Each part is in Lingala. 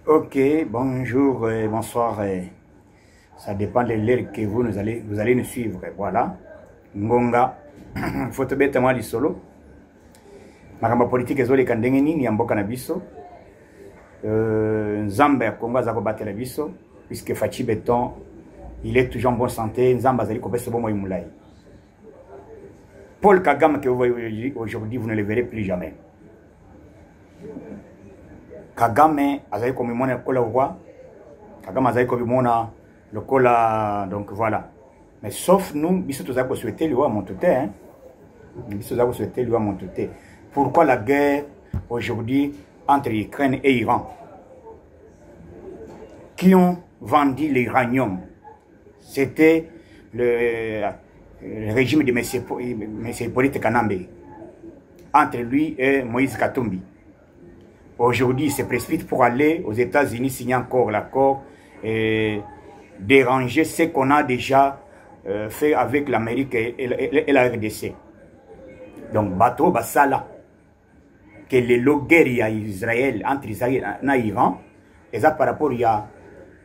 Ok, bonjour, bonsoir. Ça dépend de l'heure que vous allez nous suivre. Voilà. Ngonga, faut te mettre moi solo. Makamba politique ezoli kandenge nini ya mboka na biso. Nzambe ya Congo azako batela biso puisque Fachi Beton il est toujours en bonne santé. Nzambe azali kopesa bon moyi mulai. Paul Kagame que vous voyez aujourd'hui, vous ne le verrez plus jamais. Kagame azali komimona kola roi. Kagame azali komimona le cola, donc voilà. Mais sauf nous, biso tozali ko souhaiter lui à montuté, hein. Biso tozali ko souhaiter lui à montuté. Pourquoi la guerre aujourd'hui entre Ukraine et Iran? Qui ont vendu l'uranium? C'était le régime de M. Hippolyte Kanambe, entre lui et Moïse Katumbi. Aujourd'hui, il se précipite pour aller aux États-Unis signer encore l'accord et déranger ce qu'on a déjà fait avec l'Amérique et la RDC. Donc, bateau, basala, que les guerres à Israël, entre Israël et Iran, et ça par rapport à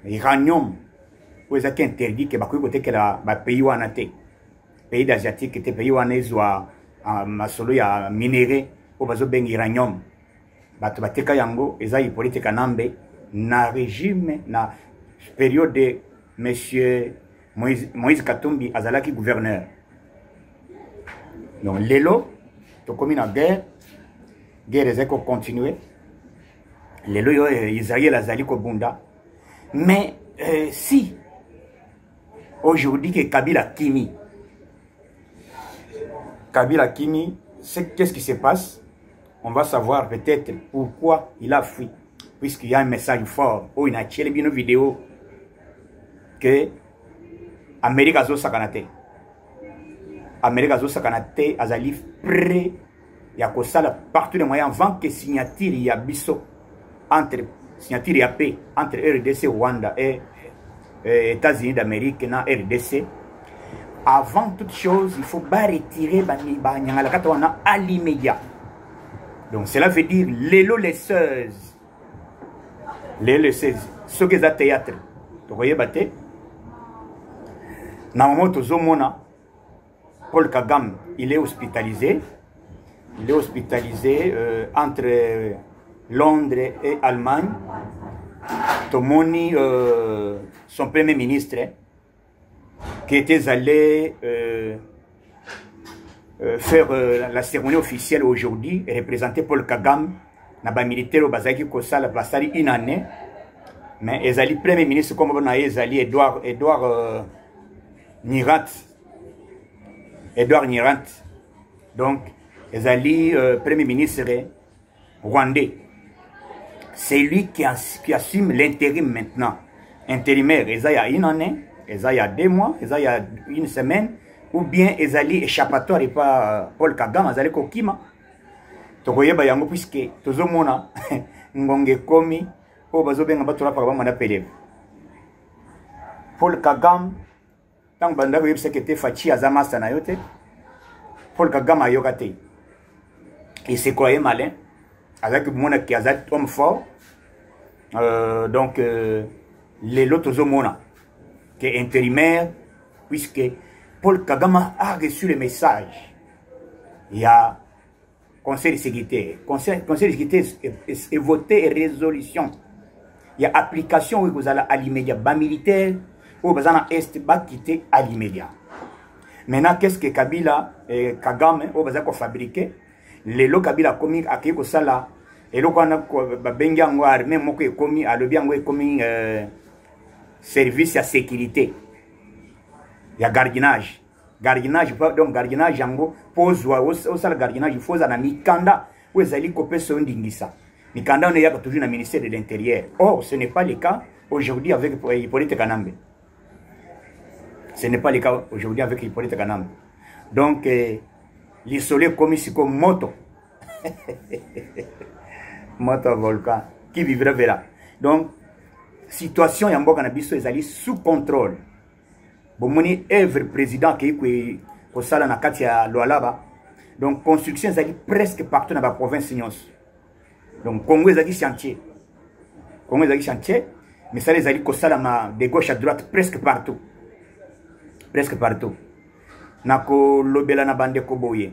l'uranium, où ils ont interdit que les pays où on a été, pays d'asiatique, les pays où on a minéré, où on a uranium. Bato bateka yango eza Hippolyte Kanambe na régime na période de monsieur Moïse Katumbi azalaki gouverneur. Donc lelo to komi na guerre ezako continuer. Lelo yo Israël azali ko bunda. Mais si aujourd'hui que Kabila Kimi, qu'est-ce qui se passe? On va savoir peut-être pourquoi il a fui. Puisqu'il y a un message fort. Où il a tiré bien une vidéo que Amérique a sakanate. Amérique a sakanate azali prêt. Il y a ça partout les moyens avant que signature y a biso entre signature y a paix entre RDC Rwanda et États-Unis d'Amérique na RDC. Avant toute chose, il faut pas retirer à l'immédiat. Donc cela veut dire l'élo lesseuse. L'élo lesseuse. Ce qui est à théâtre. Vous voyez, bâté. Normalement, Paul Kagame, il est hospitalisé. Il est hospitalisé entre Londres et Allemagne. Tomoni, son premier ministre, qui était allé faire la cérémonie officielle aujourd'hui et représenter Paul Kagame na ba militaire au Bazaki Kosala Basari une année, mais ezali premier ministre comme on a ezali Edouard Nirat, donc ezali premier ministre rwandais. C'est lui qui assume l'intérim maintenant, intérimaire. Ezaya une année, ezaya 2 mois, ezaya une semaine. Ou bien ezali échappatoire et pas Paul Kagame azali kokima tokoyeba yango puisque tozomona ngonge komi o bazobenga bato la pa bamana pele Paul Kagame tant banda ko yebisa kete Fachi azama sana yote Paul Kagame ayokate et c'est quoi malin avec mona qui azali homme fort donc les lots tozomona qui est intérimaire puisque Paul Kagame a reçu le message. Il y a Conseil de sécurité. Conseil de sécurité est voté et résolution. Il y a application où vous allez à l'immédiat. Bas militaire, où vous allez à l'Est, bas quitter à l'immédiat. Maintenant, qu'est-ce que Kabila et Kagame, où vous allez fabriquer? Les lots Kabila commis à Kiko Sala, et l'eau qu'on a bengango armé, moko est commis à l'obiango est commis service à sécurité. Il y a gardiennage. Donc gardiennage, yango, pose au sale gardiennage, il faut à Mikanda, où les alliés copés sont d'Ingissa. Mikanda, on est toujours dans le ministère de l'Intérieur. Or, ce n'est pas le cas aujourd'hui avec Hippolyte Kanambe. Ce n'est pas le cas aujourd'hui avec Hippolyte Kanambe. Donc, l'isolé commis comme moto. Moto volcan. Qui vivra verra. Donc, situation Yambo Kanabiso est allée sous contrôle. Bomoni œuvre président qui est au Sala na Katia Loalaba. Donc construction est presque partout dans la province Signos. Donc Congo est chantier. Congo ezali chantier mais ça les ali kosalama de gauche à droite presque partout nako lobela na bande ko boye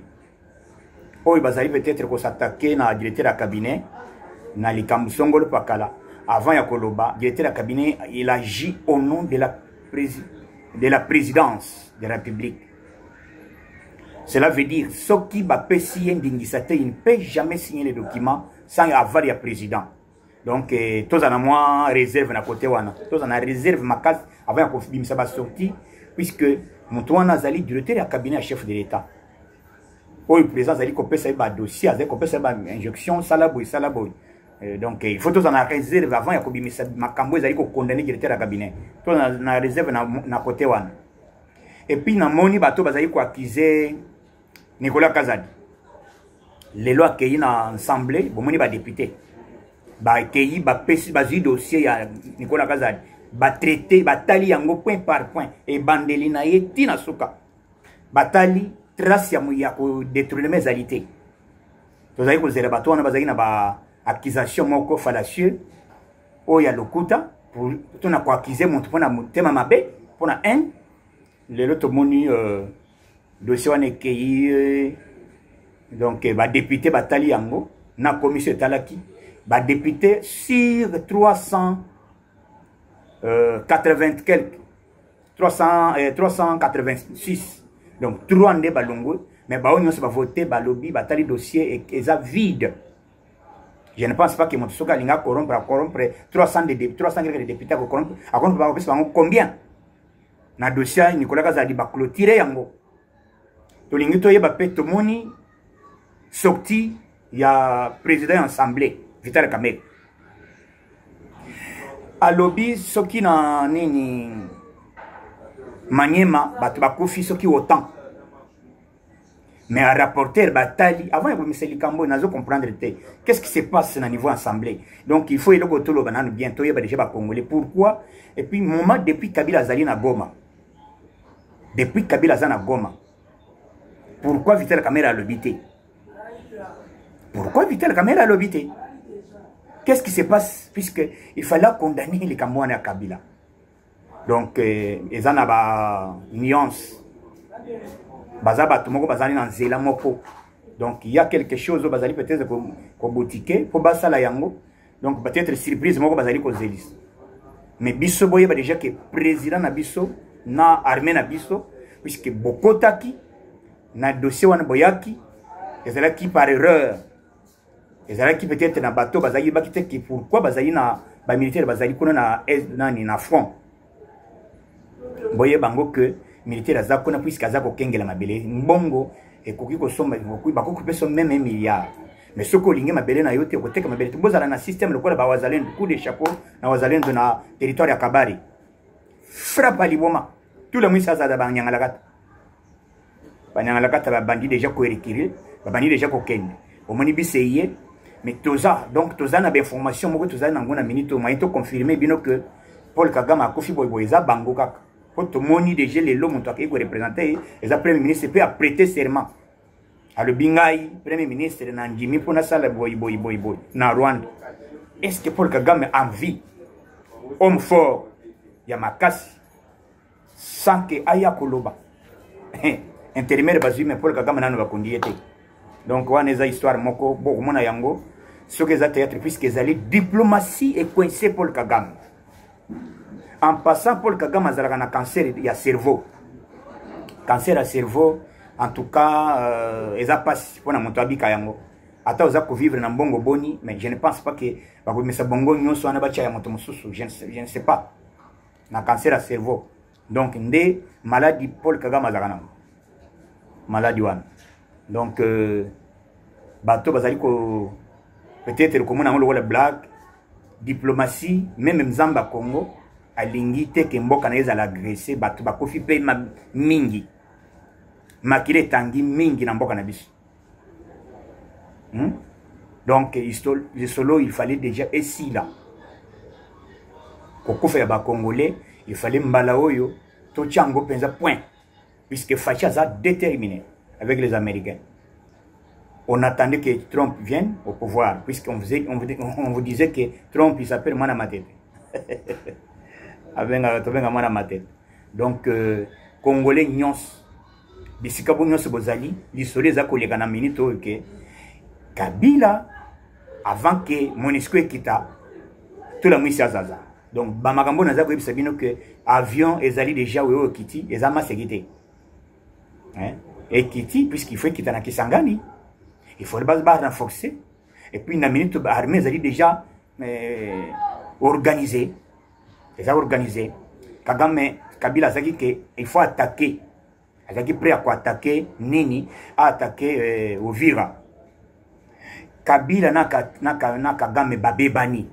oyo bazali peut-être ko s'attaquer na directeur à cabinet na likambo songolo pakala avant ya koloba directeur à cabinet il agit au nom de la présidence de la République. Cela veut dire ce qui va payer indingisate il ne peut jamais signer les documents sans avoir le président. Donc tous en moi réserve na côté wana tous en réserve ma case avant qu'on bimisa ba sorti puisque Moutouana Zali, directeur à cabinet à chef de l'État. Où le président Zali copé ça ba dossier, avec copé ça ba injection, salaboy. Donc il faut tous en réserve avant qu'on bimisa makambo Zali ko condamner directeur à cabinet. Tous en réserve na côté wana. Et puis na moni bato bazali ko accuser Nicolas Kazadi. Les lois qui sont en assemblée, bon moni ba député. Ba keyi ba pesi ba dossier ya Nicolas Kazadi. Traité batali yango point par point et bandeli na ye tina suka batali trace ya ko détruire mes alité tozali ko zela bato wana bazali na ba accusation moko fallacieux o ya lokuta pour tona ko accuser monto pona motema mabe pona un le loto moni dossier wana keyi donc ba député batali yango na commission talaki ba député sur 380 quelques 386 donc 3 ndé balongo mais ba on se va voter ba lobby batali dossier et ça vide. Je ne pense pas que mon soka linga corrompre 300 quelques députés ko corrompre à combien na dossier Nicolas Kazadi ba clôturer yango to lingi to yeba pe to moni sorti ya président assemblée Vital Kamerhe a lobby soki na nini Maniema batu bakufi soki autant mais un rapporteur batali avant de me seli kambo nazo comprendre qu'est-ce qui se passe na niveau assemblée. Donc il faut eloko tolo banana bientôt yeba déjà ba congolais pourquoi et puis moment depuis Kabila zali na Goma pourquoi Vital Kamerhe a lobité qu'est-ce qui se passe puisque il fallait condamner les Camerounais à Kabila. Donc ils en a nuance. Bazaba tumoko bazali na nzela moko. Donc il y a quelque chose bazali peut-être ko boutiquer pour basala yango. Donc peut-être surprise moko bazali ko zelis. Mais biso boye ba déjà que président na biso na armée na biso puisque bokotaki na dossier wana boyaki ezala qui par erreur ezala qui peut-être na bateau bazali bakite qui pourquoi bazali na ba militaire bazali kuna na nani na front boye bango que militaire azakona puisque azako kengela mabele mbongo et koki ko somba koki bako peso même 1 milliard mais ce ko lingi mabele na yote ko teka mabele tubozala na système lokola ba wazalendo coup de chapeau na wazalendo na territoire ya Kabari frappe à liboma tout le monde ça za ba nyangalakata ba bandi déjà ko requérir ba bandi déjà ko kende au moni biseye mais toza donc toza na information moko toza na ngona minute moyen to confirmer bino que Paul Kagame a kofi boy za bango kaka pour tout moni déjà les lots monto qui représenter les premier ministre peut prêter serment à le bingai premier ministre na ndimi pour na sala boy na Rwanda. Est-ce que Paul Kagame a envie homme fort ya makasi sans que aya koloba intérimaire bazu mais Paul Kagame nanu bakondi ete. Donc on a histoire moko beaucoup mona yango ce que ça théâtre puisque les diplomatie est coincé Paul Kagame. En passant Paul Kagame a un cancer il y a cerveau. Cancer à cerveau en tout cas ils a passé pour na monto abika yango. Ata oza ko vivre na bongo boni mais je ne pense pas que ba ko mesa bongo nyonso ana bacha ya moto mususu je ne sais pas. Na cancer à cerveau. Donc ndé maladie Paul Kagame azakana. Maladie wana. Donc bateau bazali ko peut-être comme on a le blague diplomatie même Mzamba Congo alingi te ke mboka na eza l'agressé bato bakofi pe mingi makile tangi mingi na mboka na biso. Donc il fallait déjà ici là pour kofa ya ba congolais il fallait mbala oyo to chango penza point puisque Facha a déterminé avec les Américains. on attendait que Trump vienne au pouvoir, puisqu'on vous disait que Trump, il s'appelle Mana Matete. Donc, Congolais, nyons, bisikabo nyons bozali, l'histoire za kolega na minute que Kabila, avant que Monisco quitta, tout la mouissa zaza. Donc, Bamagambo n'a pas sabino que avion ezali déjà au Kiti, et Zama sécurité. Et Kiti, puisqu'il faut quitter na Kisangani, il faut le renforcer. Et puis, une minute, l'armée ezali déjà organisée. Déjà organisé. Kagame, Kabila a dit qu'il faut attaquer. Il a dit prêt à attaquer Nini, à attaquer Ovira. Kabila na Kagame babebani.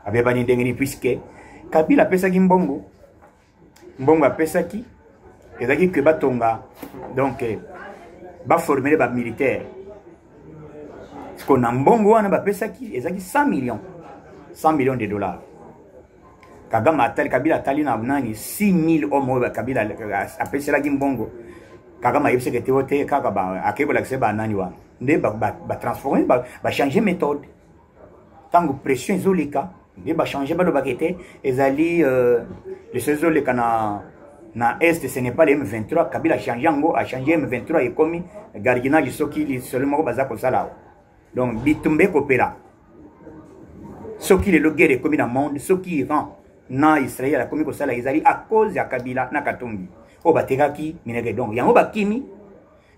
Babebani dengeni puisque Kabila pesa ki mbongo. Mbongo a pesa ki. Il a dit que Batonga, donc, va former les militaires. Parce qu'on a mbongo, on a pesa ki, il a dit 100 millions. 100 millions de dollars. Kabila Tali na 6 000 hommes Kabila après cela Gimbongo Kagama yebse que teote kaka ba akebo la seba nani wa nde ba transformer ba changer méthode tango pression izolika nde ba changer ba lo bakete ezali le sezolika na est ce n'est pas le M23 Kabila a changé M23 et comme gardiennage soki li seulement baza ko sala donc bitumbe kopera soki le guerre comme dans monde soki Iran na Israël a commis comme ça la Israël à cause de Kabila na Katumbi o batekaki mineke donc yango bakimi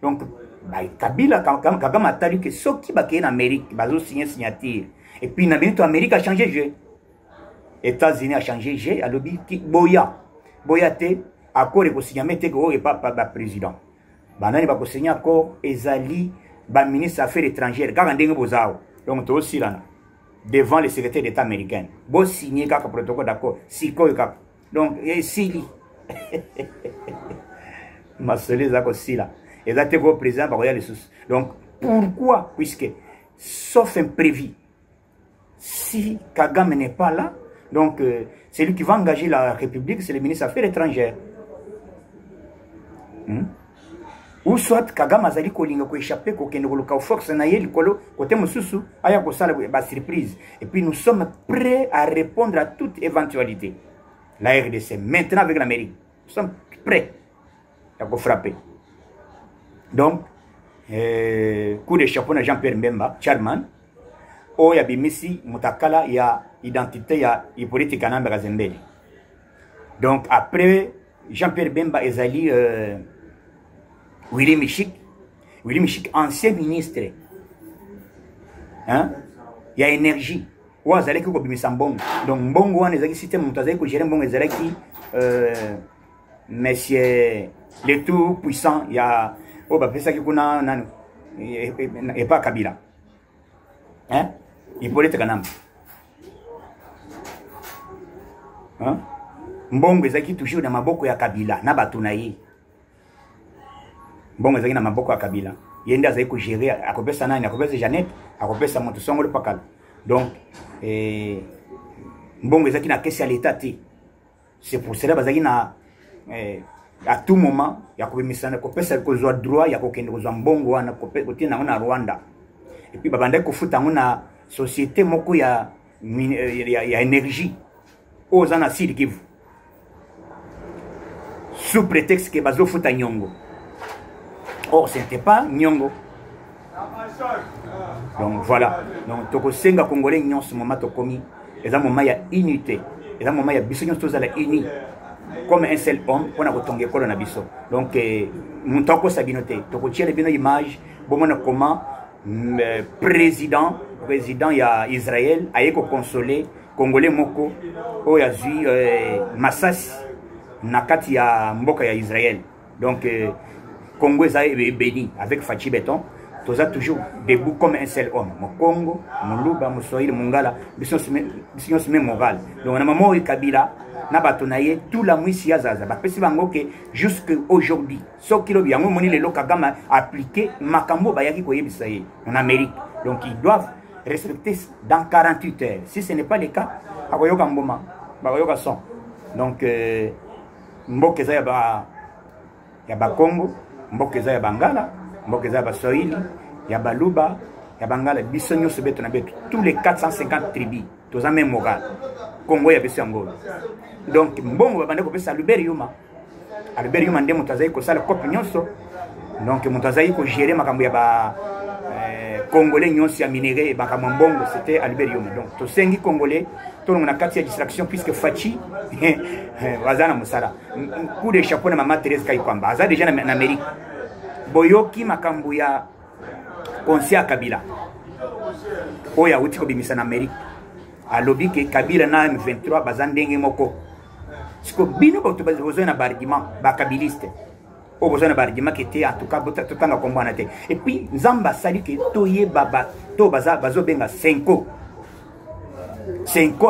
donc Kabila Kagame a tali que soki bakena Amérique bazo signer signature et puis na minute Amérique a changé jeu États-Unis a changé jeu a lobby boya te accord et ko signer mete ko pas président banani ba ko signer accord ezali ba ministre affaires étrangères kaka ndenge bozao donc to aussi là devant le secrétaire d'État américain. Bon signé un protocole d'accord. Donc, Sili. Ma soeur est aussi là. Et là, tu es le président, donc, pourquoi? Puisque, sauf imprévu, si Kagame n'est pas là, donc, c'est lui qui va engager la République, c'est le ministre des Affaires étrangères. Ou soit Kagame azali kolinga ko échapper ko kende ko force na yeli kolo côté mususu aya ko sala ba surprise et puis nous sommes prêts à répondre à toute éventualité. La RDC maintenant avec l'Amérique, nous sommes prêts à ko frapper. Donc coup de chapeau na Jean-Pierre Mbemba chairman o ya bimisi mutakala ya identité ya Hippolyte Kanamba Kazembeli. Donc après Jean-Pierre Bemba ezali Willy Michik, ancien ministre, hein? Il y a énergie. Ou à Zaleki ko bimisa mbongo. Donc mbongo wana ezaki système mutazaki ko gérer mbongo ezalaki monsieur le tout puissant il y a ba pesa ki kuna nani et pas Kabila. Hein? Il peut être Kanam. Hein? Mbongo ezaki toujours na maboko ya Kabila na batunayi. Bon, ezaki na maboko ya Kabila. Yende azali ko gérer akopesa nani akopesa Jeannette akopesa moto songo le pakala. Donc mbongo ezaki na kesi ya l'état te. C'est pour cela bazaki na à tout moment ya kobimisana kopesa ko zwa droit ya kokende ko zwa mbongo wana kotina na Rwanda. Et puis babanda ko futa ngona société moko ya énergie aux ana Sud Kivu. Sous prétexte que bazo futa nyongo. Or, ce n'était pas Nyongo. Donc voilà. Donc, Toko Senga Congolais, Nyon, ce moment, Tokomi, et un moment, il y a unité. Et un moment, il y a Bissonion, tous à la unis. Comme un seul homme, on a retombé Kolo Nabiso. Donc, mon Toko Sabinote, Toko Tchèle, bien image, bon, comment président, il y a Israël, a été consolé, Congolais Moko, où il y a eu Massas, Nakati, il y a Mboka, il y a Israël. Donc, Congo est béni avec Fachi Béton. Tous a toujours debout comme un seul homme. Mon Congo, mon Luba, mon Sohil, mon Gala, mission morale. Donc, on a maman et Kabila, n'a pas tonaillé tout la mouissia zaza. Parce que jusqu'à aujourd'hui, ce qui est bien, le Lokagama a appliqué Makambo Bayaki Koyebisaye en Amérique. Donc, ils doivent respecter dans 48 heures. Si ce n'est pas le cas, à Koyoka Mboma, Bayoka son. Donc, Mbokeza ya ba Congo. Mbokeza ya Bangala, Mbokeza ya Baswahili, il y a Baluba, il y a Bangala, Bissonio Sobeto, tous les 450 tribus, tous en même moral. Congo, il y a Bissongo. Donc, bon, on va demander à Albert Yuma. Albert Yuma, on va dire que ça, le copie nyonso. Donc, on va dire que gérer ma cambouya, Congolais nyonso, minéré, Bakamambongo, c'était Albert Yuma. Donc, tous les Congolais, tout le monde a 4 distractions, puisque Fachi, Wazana Moussala, coup de chapeau de Maman Thérèse Kaikwamba, Aza déjà en Amérique. Boyoki Makambouya, Konsia Kabila. Oya Outiko Bimisa en Amérique. A lobby que Kabila na M23 bazandenge moko. Siko bino ba besoin na bargument ba kabiliste. O besoin na bargument qui était en tout cas tout temps combattre. Et puis Nzamba sali que toye baba to baza bazo benga 5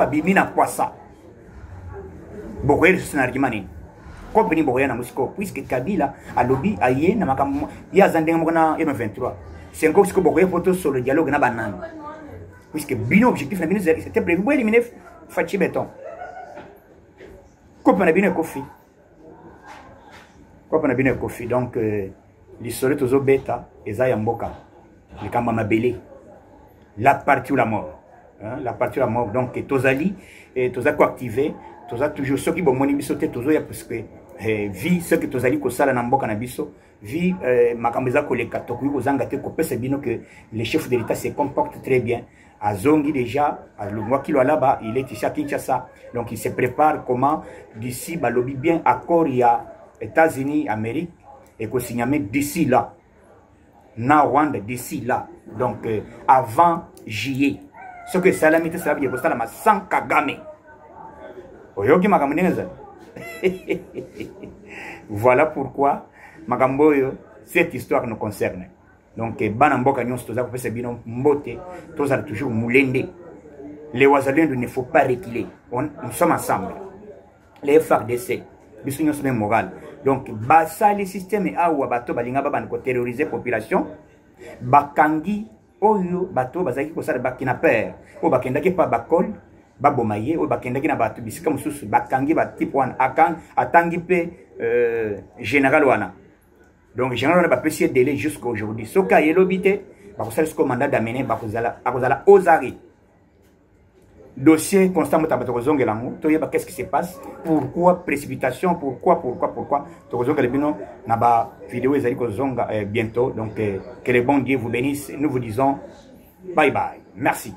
abimina kwasa. Bokoyel sur argument ni. Ko bini bokoya na musiko puisque Kabila a lobby aye na makambo ya zandenge moko na M23. 5 siko bokoyel poto sur le dialogue na banane. Puisque Bino objectif c'était prévu pour éliminer Fachi Béton. Coupe on a bien Kofi. Coupe on a bien Kofi. Donc l'histoire de Beta et Zaya Mboka. Le Kamba Belé. La partie ou la mort. Hein? La partie ou la mort. Donc Tozali et Toza ko activé. Toza toujours ceux qui bon moni biso te Tozo ya parce que vie ceux que Tozali ko sala na Mboka na biso. Vie Makambeza ko le katoku ko zanga te ko pese bino que les chefs de l'État se comportent très bien. À Zongi déjà, le mois qu'il est là-bas, il est ici à Kinshasa. Donc il se prépare comment d'ici, bah, lobby bien accord il y a États-Unis, Amérique, et qu'on signe d'ici là. Na Rwanda d'ici là. Donc avant juillet. Ce que Salamité ça veut dire que ça la sans Kagame. Oyoki Magamuneza. Voilà pourquoi Magamboyo, cette histoire nous concerne. Donc, Banamboka Nyons, tous les bino mbote, tous toujours moulende. Les Ouazaliens ne faut pas reculer. Nous sommes ensemble. Les FARDC, nous sommes même moral. Donc, basa les systèmes et awa bato balinga baban ko terroriser population. Bakangi oyo bato bazaki ko sala bakinaper. O bakendaki pa bakol, babomaye o bakendaki na bato bisika mususu bakangi ba type 1 atangi pe général wana. Donc, général on a pu délai jusqu'à aujourd'hui. Ce cas est l'obité, parce que le mandat d'amener Bakozala Ozari. Dossier constant, qu'est-ce qui se passe? Pourquoi précipitation? Pourquoi? Naba vidéo bientôt. Donc, que le bon Dieu vous bénisse. Nous vous disons bye bye. Merci.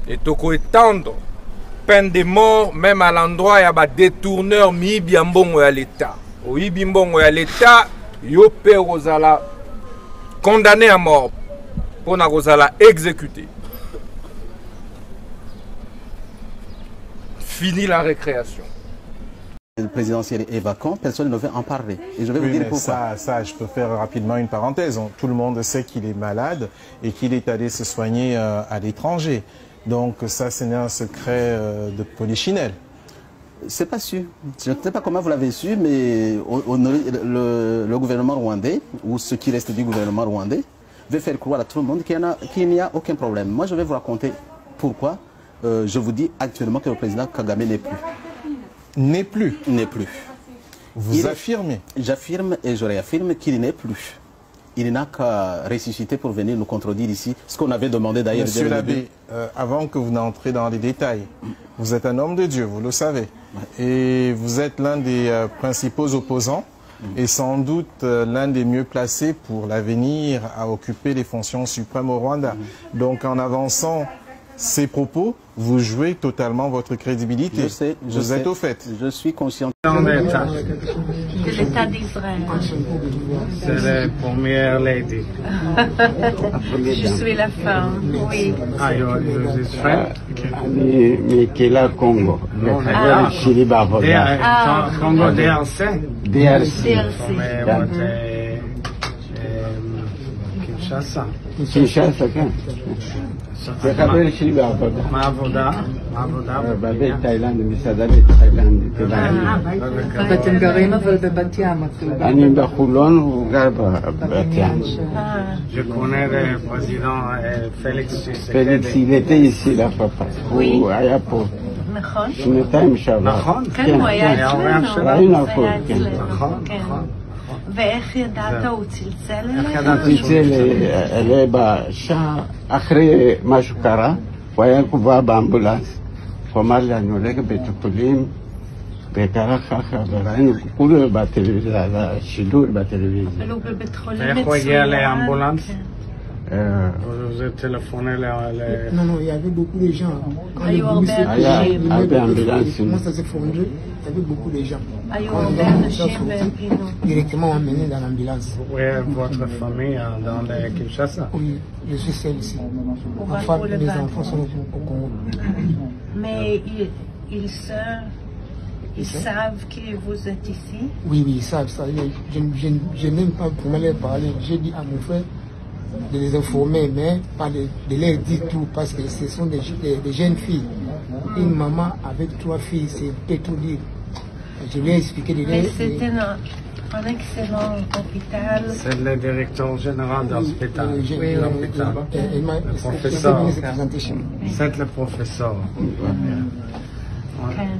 Et toko étendre peine de mort, même à l'endroit, il y a des détourneurs, mi-biambongo à l'État. Au Ibimbongo à l'État, yo père Rosala condamné à mort pour na Rosala exécuté. Fini la récréation. Le présidentiel est vacant, personne ne veut en parler. Et je vais vous dire pourquoi. Ça, je peux faire rapidement une parenthèse. Tout le monde sait qu'il est malade et qu'il est allé se soigner à l'étranger. Donc ça, ce n'est un secret de polichinelle. C'est pas sûr. Je ne sais pas comment vous l'avez su, mais le gouvernement rwandais, ou ce qui reste du gouvernement rwandais, veut faire croire à tout le monde qu'il n'y a aucun problème. Moi, je vais vous raconter pourquoi je vous dis actuellement que le président Kagame n'est plus. N'est plus? N'est plus. Vous affirmez? J'affirme et je réaffirme qu'il n'est plus. Il n'a qu'à ressusciter pour venir nous contredire ici, ce qu'on avait demandé d'ailleurs. Monsieur l'abbé, avant que vous n'entrez dans les détails, vous êtes un homme de Dieu, vous le savez. Ouais. Et vous êtes l'un des principaux opposants et sans doute l'un des mieux placés pour l'avenir à occuper les fonctions suprêmes au Rwanda. Donc en avançant ces propos, vous jouez totalement votre crédibilité. Je sais, vous êtes au fait. Je suis conscient. De l'État d'Israël. C'est la première lady. Je suis la femme, oui. Ah, you're his friend? Mikela Congo. Congo DRC? DRC. Kinshasa. Kinshasa, quand? תאילנד, מסעדה בתאילנד. ואתם גרים אבל בבת ים. אני בחולון, הוא גר בבת ים. Je connais le président Félix Tshisekedi. פליקס, il était ici là, papa. הוא היה פה. נכון. שנתיים שעבר. נכון? כן, הוא היה אצלנו. ראינו הכל, כן. נכון, נכון. ואיך ידעת הוא צלצל אליך? אלה בשעה אחרי משהו קרה, הוא היה כבר באמבולנס. הוא אמר לי, אני הולך לבית החולים, וקרה ככה, וראינו כולו בטלוויזיה, השידור בטלוויזיה. אבל הוא בבית חולים ואיך הוא הגיע לאמבולנס? Vous êtes téléphoné Non, non, il y avait beaucoup de gens. Quand היו הרבה אנשים. Comment ça s'est fondé? Il y avait beaucoup de gens. היו הרבה אנשים והם פינו. Directement emmenés dans l'ambulance. Où est votre famille dans le Kinshasa? Oui, je suis seul ici. Ma va femme pour et le les bac. enfants sont au Congo. Mais ils savent que vous êtes ici? Oui, oui, ils savent ça. Je n'aime pas vraiment leur parler. J'ai dit à mon frère de les informer, mais pas de leur dire tout, parce que ce sont des jeunes filles. Une maman avec 3 filles, c'est peut tout dire. Je lui ai expliqué de Mais leur... c'était un excellent hôpital. C'est le directeur général de l'hôpital. Le professeur. C'est le professeur. כן.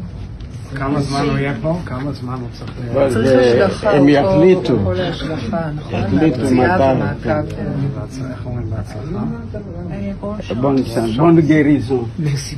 כמה זמן הוא יהיה פה? כמה זמן הוא צריך להיות? הם יחליטו. יחליטו מתי. איך אומרים בהצלחה? בון גריזון. Merci.